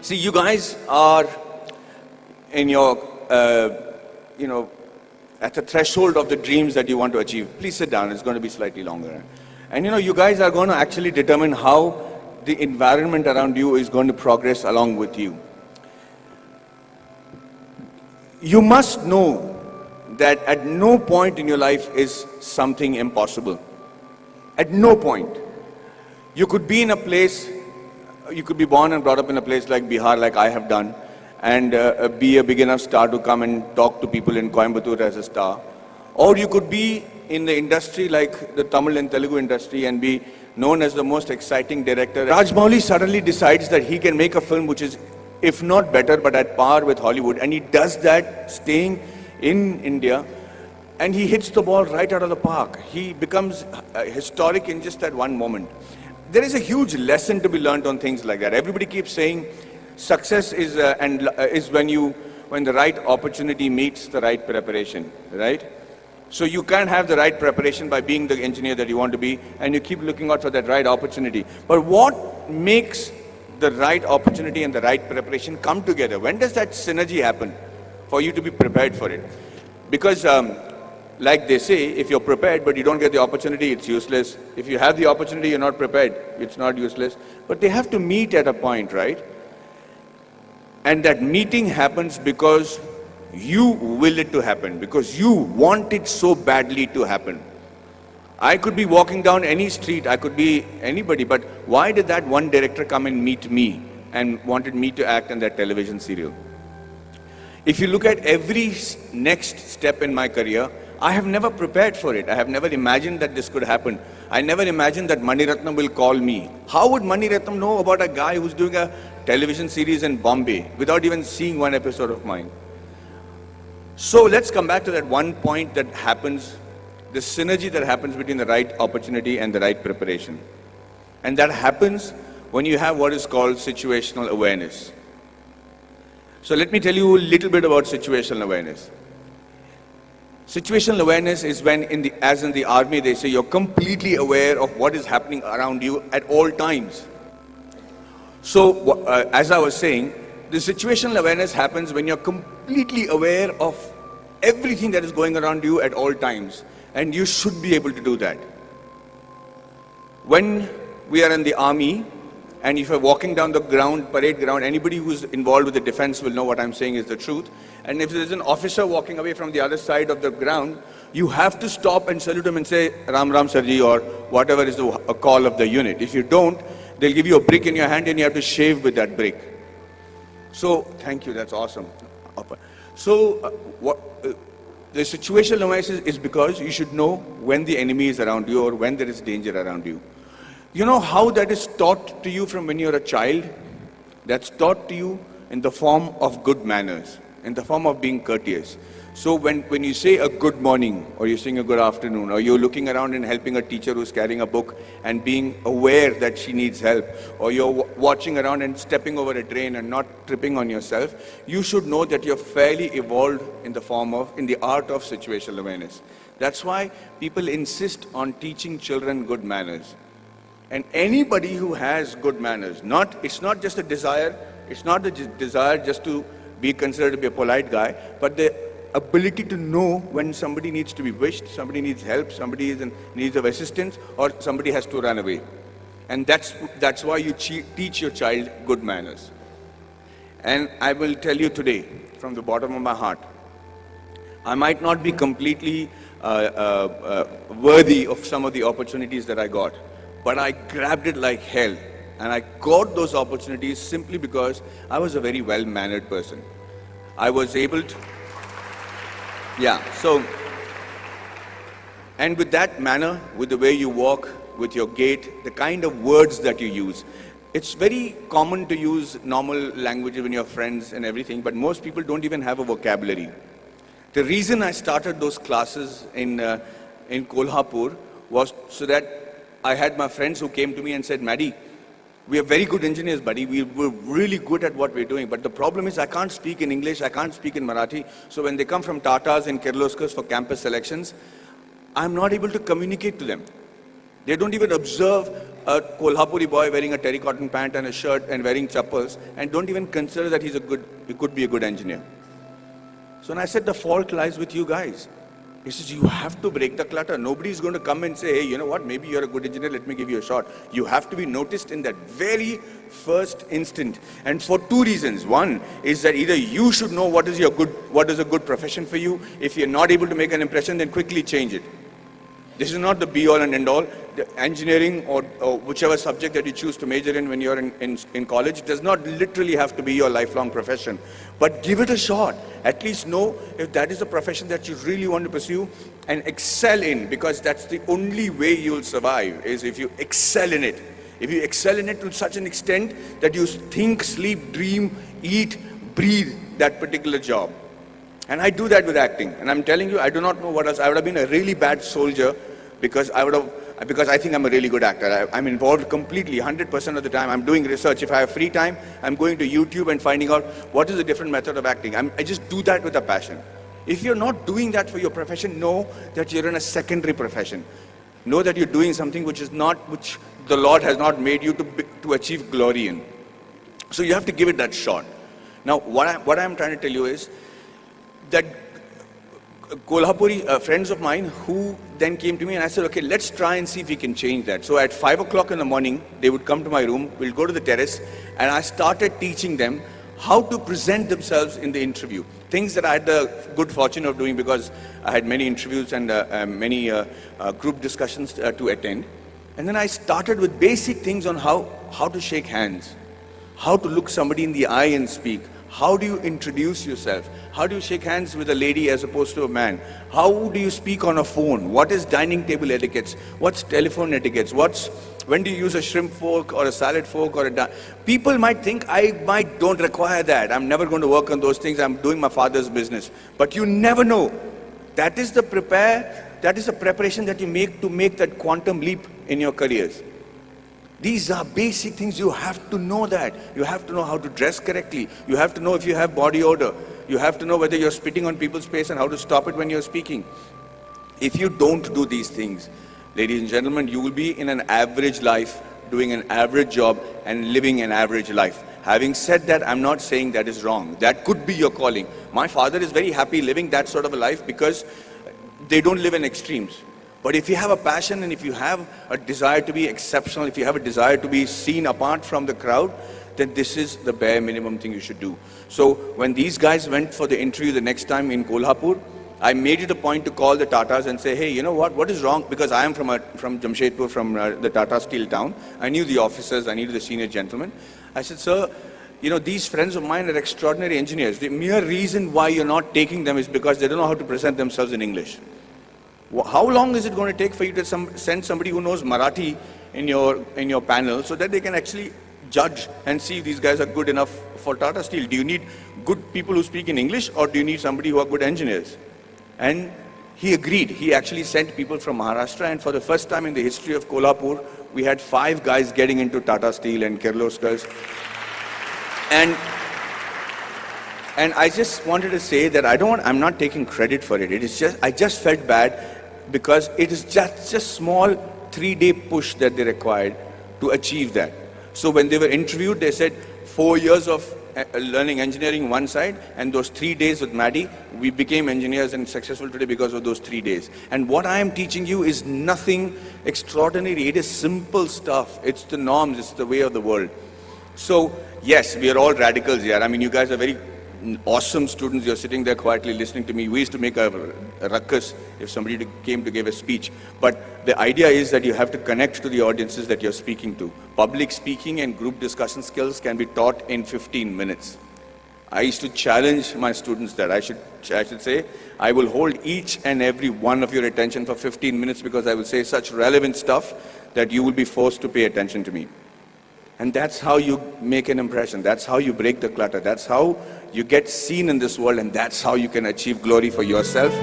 See, you guys are in your, at the threshold of the dreams that you want to achieve. Please sit down, it's going to be slightly longer. And you guys are going to actually determine how the environment around you is going to progress along with you. You must know that at no point in your life is something impossible. At no point. You could be in a place, you could be born and brought up in a place like Bihar, like I have done, and be a big enough star to come and talk to people in Coimbatore as a star. Or you could be in the industry like the Tamil and Telugu industry and be known as the most exciting director. Rajamouli suddenly decides that he can make a film which is, if not better, but at par with Hollywood. And he does that staying in India, and he hits the ball right out of the park. He becomes historic in just that one moment. There is a huge lesson to be learned on things like that. Everybody keeps saying success is when the right opportunity meets the right preparation, right? So you can't have the right preparation by being the engineer that you want to be, and you keep looking out for that right opportunity. But what makes the right opportunity and the right preparation come together? When does that synergy happen for you to be prepared for it? Because like they say, if you're prepared but you don't get the opportunity, it's useless. If you have the opportunity, you're not prepared, it's not useless. But they have to meet at a point, right? And that meeting happens because you will it to happen, because you want it so badly to happen. I could be walking down any street, I could be anybody, but why did that one director come and meet me and wanted me to act in that television serial? If you look at every next step in my career, I have never prepared for it. I have never imagined that this could happen. I never imagined that Mani Ratnam will call me. How would Mani Ratnam know about a guy who's doing a television series in Bombay without even seeing one episode of mine? So let's come back to that one point that happens, the synergy that happens between the right opportunity and the right preparation. And that happens when you have what is called situational awareness. So let me tell you a little bit about situational awareness. Situational awareness is when, as in the army, they say you're completely aware of what is happening around you at all times. So, as I was saying, the situational awareness happens when you're completely aware of everything that is going around you at all times. And you should be able to do that. When we are in the army, and if you're walking down the ground, parade ground, anybody who's involved with the defense will know what I'm saying is the truth. And if there's an officer walking away from the other side of the ground, you have to stop and salute him and say, Ram Ram Sarji, or whatever is the call of the unit. If you don't, they'll give you a brick in your hand and you have to shave with that brick. So, thank you, that's awesome. So, the situational awareness is because you should know when the enemy is around you or when there is danger around you. You know how that is taught to you from when you're a child? That's taught to you in the form of good manners, in the form of being courteous. So when you say a good morning, or you're saying a good afternoon, or you're looking around and helping a teacher who's carrying a book and being aware that she needs help, or you're watching around and stepping over a drain and not tripping on yourself, you should know that you're fairly evolved in the art of situational awareness. That's why people insist on teaching children good manners. And anybody who has good manners, it's not just a desire, it's not the desire just to be considered to be a polite guy, but the ability to know when somebody needs to be wished, somebody needs help, somebody is in need of assistance, or somebody has to run away. And that's why you teach your child good manners. And I will tell you today, from the bottom of my heart, I might not be completely worthy of some of the opportunities that I got, but I grabbed it like hell. And I got those opportunities simply because I was a very well-mannered person. I was able to, and with that manner, with the way you walk, with your gait, the kind of words that you use, it's very common to use normal language when you're friends and everything, but most people don't even have a vocabulary. The reason I started those classes in Kolhapur was so that I had my friends who came to me and said, Maddy, we are very good engineers, buddy. We're really good at what we're doing. But the problem is I can't speak in English, I can't speak in Marathi. So when they come from Tatas and Kirloskars for campus selections, I'm not able to communicate to them. They don't even observe a Kolhapuri boy wearing a terry cotton pant and a shirt and wearing chappals, and don't even consider that he could be a good engineer. So when I said the fault lies with you guys, he says, you have to break the clutter. Nobody is going to come and say, hey, you know what, maybe you're a good engineer, let me give you a shot. You have to be noticed in that very first instant. And for two reasons. One is that either you should know what is a good profession for you. If you're not able to make an impression, then quickly change it. This is not the be-all and end-all. The engineering or whichever subject that you choose to major in when you're in college does not literally have to be your lifelong profession. But give it a shot. At least know if that is a profession that you really want to pursue and excel in, because that's the only way you'll survive, is if you excel in it. If you excel in it to such an extent that you think, sleep, dream, eat, breathe that particular job. And I do that with acting. And I'm telling you, I do not know what else. I would have been a really bad soldier because I think I'm a really good actor. I'm involved completely, 100% of the time. I'm doing research. If I have free time, I'm going to YouTube and finding out what is a different method of acting. I just do that with a passion. If you're not doing that for your profession, know that you're in a secondary profession. Know that you're doing something which the Lord has not made you to achieve glory in. So you have to give it that shot. Now, what I'm trying to tell you is that Kolhapuri friends of mine who then came to me and I said, okay, let's try and see if we can change that. So at 5 o'clock in the morning, they would come to my room, we'll go to the terrace, and I started teaching them how to present themselves in the interview. Things that I had the good fortune of doing because I had many interviews and many group discussions to attend. And then I started with basic things on how to shake hands, how to look somebody in the eye and speak. How do you introduce yourself? How do you shake hands with a lady as opposed to a man? How do you speak on a phone? What is dining table etiquettes? What's telephone etiquettes? When do you use a shrimp fork or a salad fork or people might think I don't require that. I'm never going to work on those things. I'm doing my father's business. But you never know. That is the preparation that you make to make that quantum leap in your careers. These are basic things. You have to know that. You have to know how to dress correctly. You have to know if you have body odor. You have to know whether you're spitting on people's face and how to stop it when you're speaking. If you don't do these things, ladies and gentlemen, you will be in an average life, doing an average job and living an average life. Having said that, I'm not saying that is wrong. That could be your calling. My father is very happy living that sort of a life because they don't live in extremes. But if you have a passion and if you have a desire to be exceptional, if you have a desire to be seen apart from the crowd, then this is the bare minimum thing you should do. So when these guys went for the interview the next time in Kolhapur, I made it a point to call the Tatas and say, hey, you know what is wrong? Because I am from Jamshedpur, from the Tata Steel town. I knew the officers, I knew the senior gentlemen. I said, sir, you know, these friends of mine are extraordinary engineers. The mere reason why you're not taking them is because they don't know how to present themselves in English. How long is it going to take for you to send somebody who knows Marathi in your panel so that they can actually judge and see if these guys are good enough for Tata Steel? Do you need good people who speak in English or do you need somebody who are good engineers? And he agreed. He actually sent people from Maharashtra, and for the first time in the history of Kolhapur, we had 5 guys getting into Tata Steel and Kirloskars. And I just wanted to say that I'm not taking credit for it. I just felt bad because it is just a small 3-day push that they required to achieve that. So when they were interviewed, they said 4 years of learning engineering one side, and those 3 days with Maddy, we became engineers and successful today because of those 3 days. And what I am teaching you is nothing extraordinary. It is simple stuff. It's the norms. It's the way of the world. So yes, we are all radicals here. I mean, you guys are very awesome students. You're sitting there quietly listening to me. We used to make a ruckus if somebody came to give a speech. But the idea is that you have to connect to the audiences that you're speaking to. Public speaking and group discussion skills can be taught in 15 minutes. I used to challenge my students that I should say, I will hold each and every one of your attention for 15 minutes because I will say such relevant stuff that you will be forced to pay attention to me. And that's how you make an impression. That's how you break the clutter. That's how you get seen in this world, and that's how you can achieve glory for yourself.